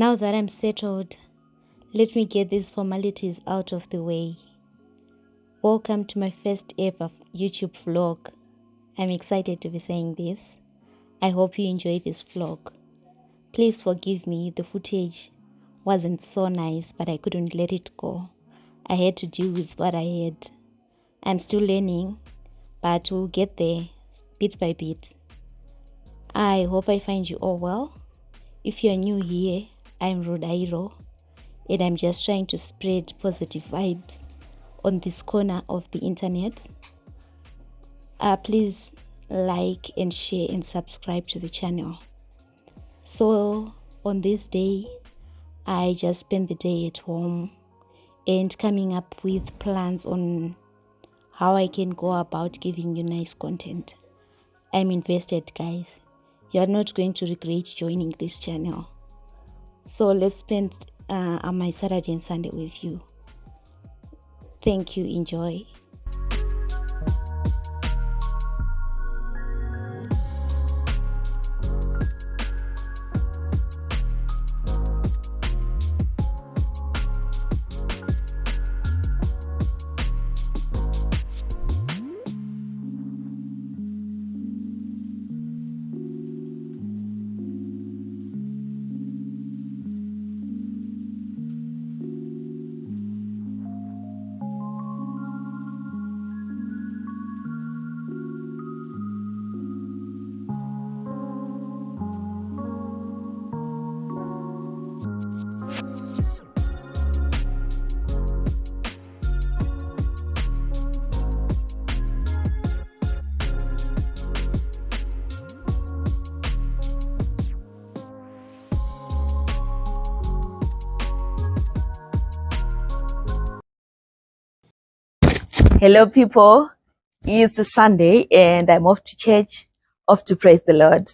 Now that I'm settled, let me get these formalities out of the way. Welcome to my first ever YouTube vlog. I'm excited to be saying this. I hope you enjoy this vlog. Please forgive me, the footage wasn't so nice, but I couldn't let it go. I had to deal with what I had. I'm still learning, but we'll get there bit by bit. I hope I find you all well. If you're new here, I'm Rodairo, and I'm just trying to spread positive vibes on this corner of the internet. Please like and share and subscribe to the channel. So on this day, I just spent the day at home and coming up with plans on how I can go about giving you nice content. I'm invested, guys. You're not going to regret joining this channel. So let's spend my Saturday and Sunday with you. Thank you. Enjoy. Hello people, it's a Sunday and I'm off to church, off to praise the Lord.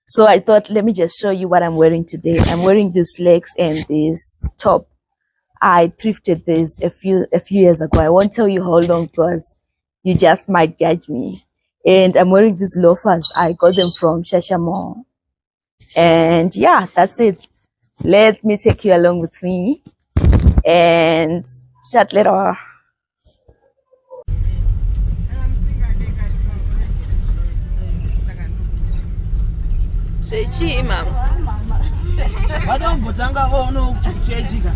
So I thought, let me just show you what I'm wearing today. I'm wearing these legs and this top. I thrifted this a few years ago. I won't tell you how long because you just might judge me. And I'm wearing these loafers. I got them from Shashamon. And yeah, that's it. Let me take you along with me and chat later. Vadambotanga vaono kuchechika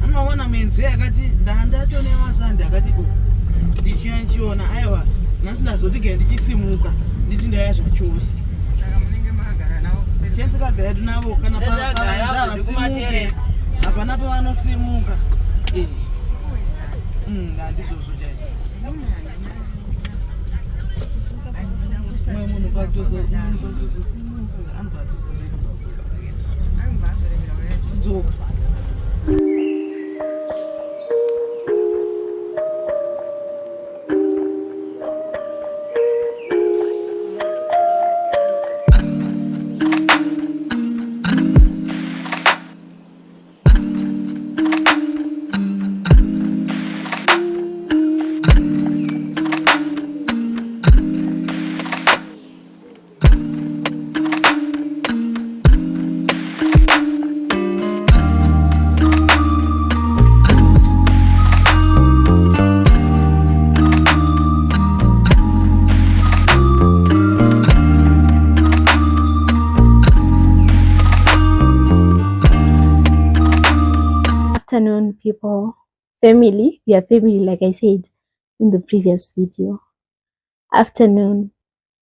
anoona menzi akati ndatone masandi akati ndichiona aiwa nhasi ndazoti ndichisimuka nditi ndaya zvachose tikagara tunavo kana pavanosimuke hapana pavanosimuka handizvozvo chaizvo mwe munhu kwatozosimuka anhu atozidzoka. Afternoon, people. Family, we are family, like I said in the previous video. Afternoon.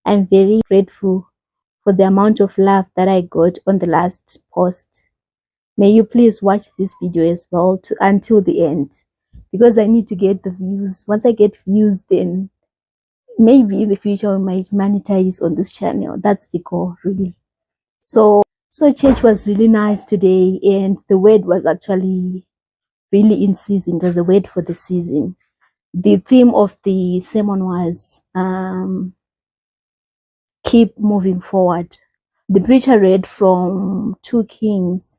I'm very grateful for the amount of love that I got on the last post. May you please watch this video as well until the end, because I need to get the views. Once I get views, then maybe in the future I might monetize on this channel. That's the goal, really. So church was really nice today, and the word was actually really in season. There's a word for the season. The theme of the sermon was keep moving forward. The preacher read from 2 Kings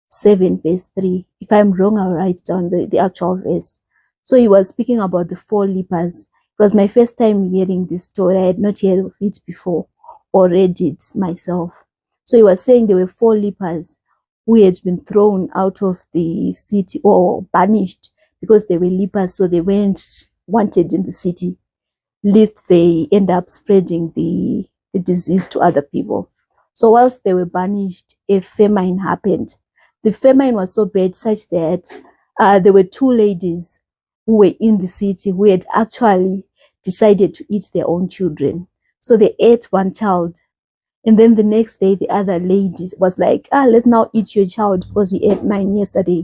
7 verse 3. If I'm wrong, I'll write down the actual verse. So he was speaking about the 4 lepers. It was my first time hearing this story. I had not heard of it before or read it myself. So he was saying there were 4 lepers who had been thrown out of the city or banished because they were lepers, so they weren't wanted in the city, lest they end up spreading the disease to other people. So whilst they were banished, a famine happened. The famine was so bad such that there were two ladies who were in the city who had actually decided to eat their own children. So they ate one child, and then the next day the other lady was like, let's now eat your child because we ate mine yesterday.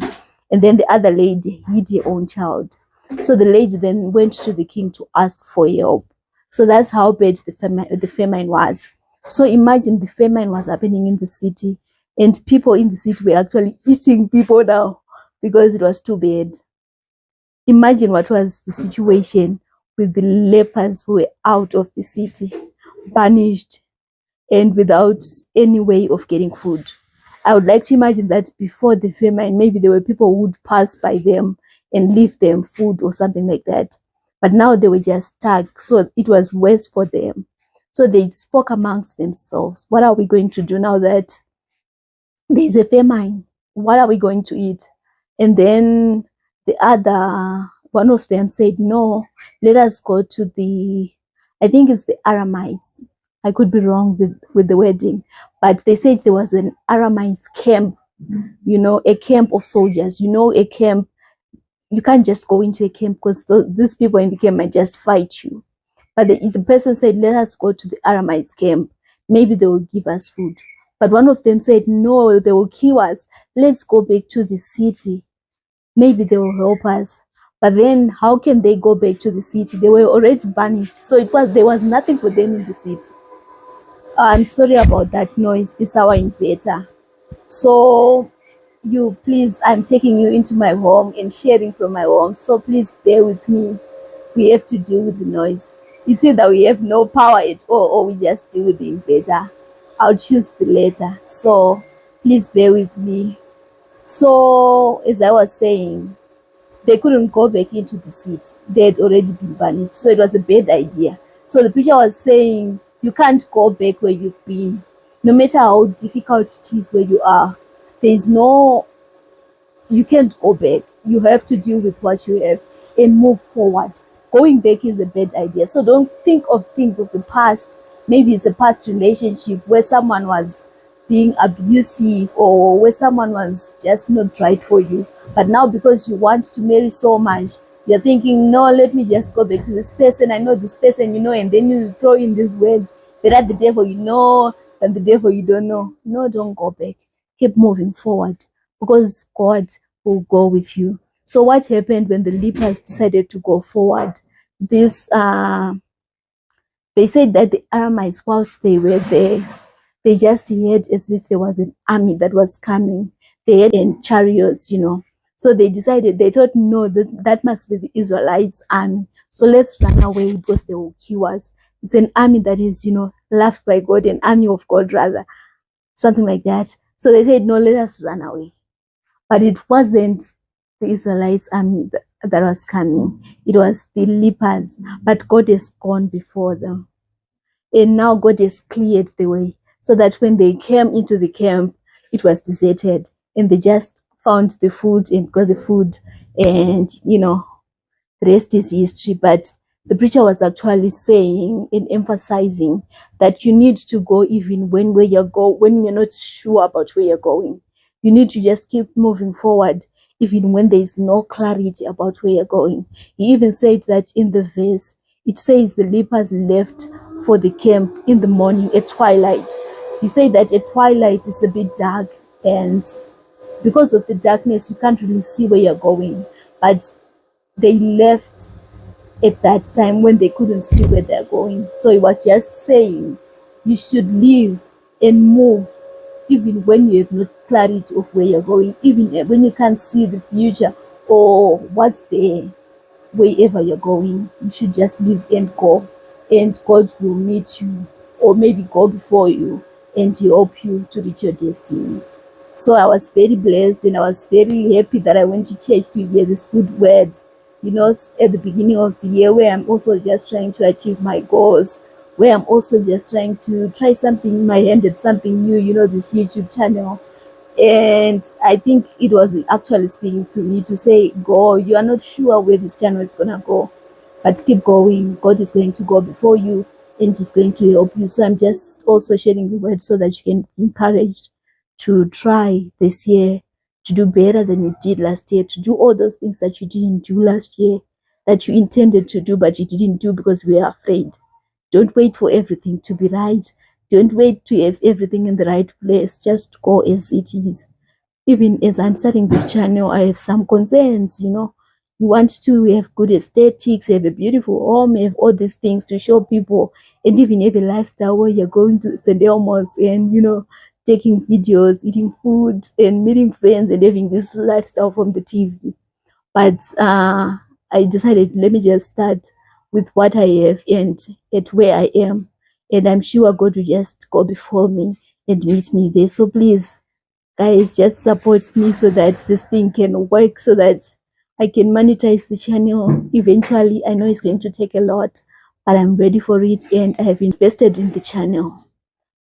And then the other lady hid her own child. So the lady then went to the king to ask for help. So that's how bad the famine was. So imagine the famine was happening in the city, and people in the city were actually eating people now because it was too bad. Imagine what was the situation with the lepers who were out of the city, banished, and without any way of getting food. I would like to imagine that before the famine, maybe there were people who would pass by them and leave them food or something like that. But now they were just stuck, so it was worse for them. So they spoke amongst themselves. What are we going to do now that there's a famine? What are we going to eat? And then the other one of them said, no, let us go to the, I think it's the Aramites. I could be wrong with the wording, but they said there was an Aramites camp, a camp of soldiers, a camp. You can't just go into a camp because these people in the camp might just fight you. But the person said, let us go to the Aramites camp. Maybe they will give us food. But one of them said, no, they will kill us. Let's go back to the city. Maybe they will help us. But then how can they go back to the city? They were already banished. So there was nothing for them in the city. I'm sorry about that noise. It's our inverter. So you please, I'm taking you into my home and sharing from my home. So please bear with me. We have to deal with the noise. It's either we have no power at all or we just deal with the inverter. I'll choose the latter. So please bear with me. So as I was saying, they couldn't go back into the city. They had already been banished. So it was a bad idea. So the preacher was saying, you can't go back where you've been. No matter how difficult it is where you are, you can't go back. You have to deal with what you have and move forward. Going back is a bad idea. So don't think of things of the past. Maybe it's a past relationship where someone was being abusive or where someone was just not right for you. But now because you want to marry so much, you're thinking, no, let me just go back to this person. I know this person, and then you throw in these words, better the devil you know than the devil you don't know. No, don't go back. Keep moving forward because God will go with you. So what happened when the lepers decided to go forward? They said that the Aramites, whilst they were there, they just heard as if there was an army that was coming. They had in chariots, So they thought, no, that must be the Israelites' army. So let's run away because they will kill us. It's an army that is, loved by God, an army of God rather, something like that. So they said, no, let us run away. But it wasn't the Israelites' army that was coming. It was the lepers. But God has gone before them. And now God has cleared the way so that when they came into the camp, it was deserted. And they just found the food and got the food. And, the rest is history. But the preacher was actually saying and emphasizing that you need to go even when you're not sure about where you're going. You need to just keep moving forward even when there is no clarity about where you're going. He even said that in the verse, it says the lepers left for the camp in the morning at twilight. He said that at twilight it's a bit dark, and because of the darkness you can't really see where you're going. But they left at that time when they couldn't see where they're going. So he was just saying you should live and move even when you have no clarity of where you're going, even when you can't see the future or what's there. Wherever you're going, you should just live and go, and God will meet you or maybe go before you and help you to reach your destiny. So I was very blessed and I was very happy that I went to church to hear this good word, at the beginning of the year, where I'm also just trying to achieve my goals, where I'm also just trying to try something in my hand and something new, this YouTube channel. And I think it was actually speaking to me to say, go, you are not sure where this channel is gonna go, but keep going. God is going to go before you and is going to help you. So I'm just also sharing the word so that you can be encouraged to try this year to do better than you did last year, to do all those things that you didn't do last year, that you intended to do but you didn't do because we are afraid. Don't wait for everything to be right. Don't wait to have everything in the right place. Just go as it is. Even as I'm starting this channel, I have some concerns, you know. You want to have good aesthetics, have a beautiful home, have all these things to show people, and even have a lifestyle where you're going to St. Elmo's and, you know, taking videos, eating food, and meeting friends, and having this lifestyle from the TV. But I decided, let me just start with what I have and at where I am. And I'm sure God will just go before me and meet me there. So please, guys, just support me so that this thing can work, so that I can monetize the channel eventually. I know it's going to take a lot, but I'm ready for it, and I have invested in the channel.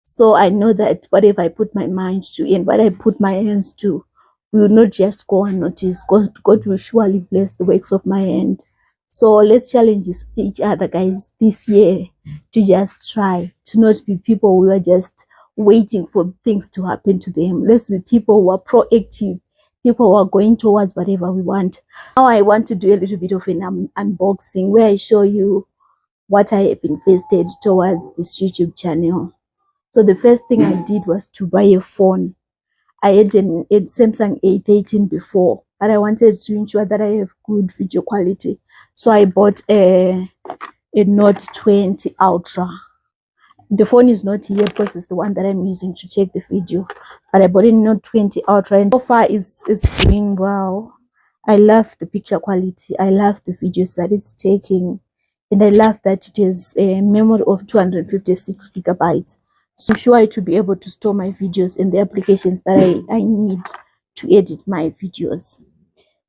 So I know that whatever I put my mind to and what I put my hands to will not just go unnoticed. God will surely bless the works of my hand. So let's challenge each other, guys, this year to just try to not be people who are just waiting for things to happen to them. Let's be people who are proactive, people who are going towards whatever we want. Now I want to do a little bit of an unboxing where I show you what I have invested towards this YouTube channel. So the first thing I did was to buy a phone. I had a Samsung A13 before, but I wanted to ensure that I have good video quality. So I bought a Note 20 Ultra. The phone is not here because it's the one that I'm using to take the video. But I bought a Note 20 Ultra, and so far it's doing well. I love the picture quality. I love the videos that it's taking. And I love that it has a memory of 256 gigabytes. So I'm sure to be able to store my videos in the applications that I need to edit my videos.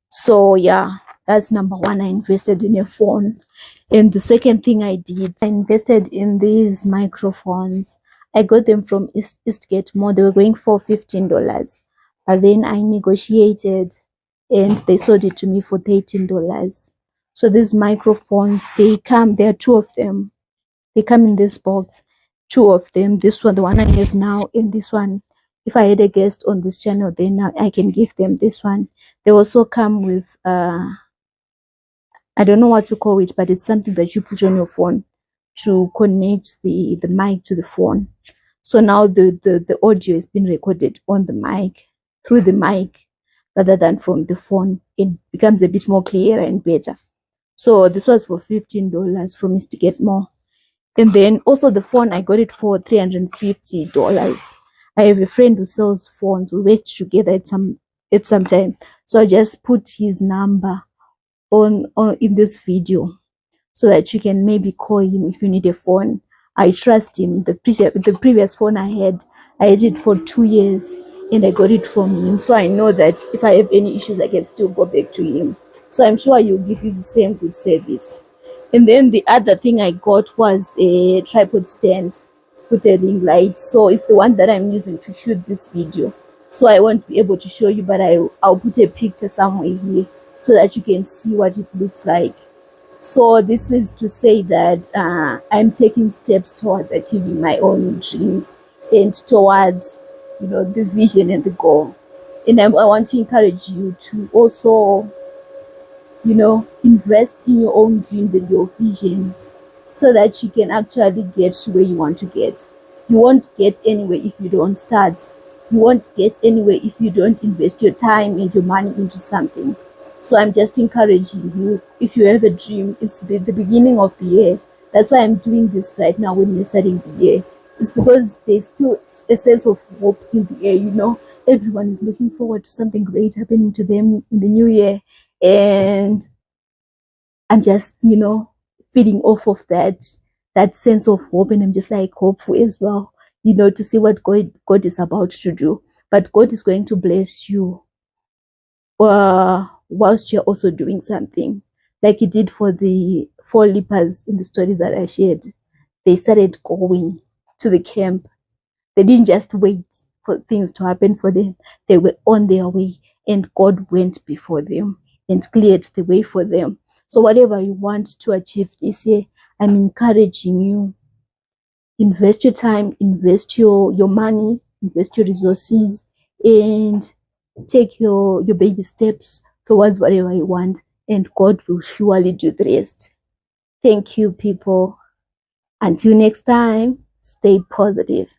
So yeah, that's number one. I invested in a phone. And the second thing I did, I invested in these microphones. I got them from Eastgate Mall. They were going for $15. But then I negotiated and they sold it to me for $13. So these microphones, there are two of them. They come in this box, two of them. This one, the one I have now, and this one. If I had a guest on this channel, then I can give them this one. They also come with I don't know what to call it, but it's something that you put on your phone to connect the mic to the phone. So now the audio is being recorded on the mic, through the mic, rather than from the phone. It becomes a bit more clearer and better. So this was for $15 from Mr. Get More. And then also the phone, I got it for $350. I have a friend who sells phones. We worked together at some time. So I just put his number on in this video so that you can maybe call him if you need a phone. I trust him. The previous phone I had it for 2 years and I got it from him. So I know that if I have any issues, I can still go back to him. So I'm sure he'll give you the same good service. And then the other thing I got was a tripod stand with a ring light. So it's the one that I'm using to shoot this video. So I won't be able to show you, but I'll put a picture somewhere here so that you can see what it looks like. So this is to say that I'm taking steps towards achieving my own dreams and towards, you know, the vision and the goal. And I want to encourage you to also, you know, invest in your own dreams and your vision so that you can actually get to where you want to get. You won't get anywhere if you don't start. You won't get anywhere if you don't invest your time and your money into something. So I'm just encouraging you, if you have a dream, it's the beginning of the year. That's why I'm doing this right now when we're starting the year. It's because there's still a sense of hope in the air, you know. Everyone is looking forward to something great happening to them in the new year. And I'm just, you know, feeding off of that sense of hope, and I'm just like hopeful as well, you know, to see what God is about to do. But God is going to bless you whilst you're also doing something, like He did for the 4 lepers in the story that I shared. They started going to the camp. They didn't just wait. for things to happen for them. They were on their way, and God went before them and cleared the way for them. So whatever you want to achieve this year, I'm encouraging you. Invest your time, invest your money, invest your resources, and take your baby steps towards whatever you want, and God will surely do the rest. Thank you, people. Until next time, stay positive.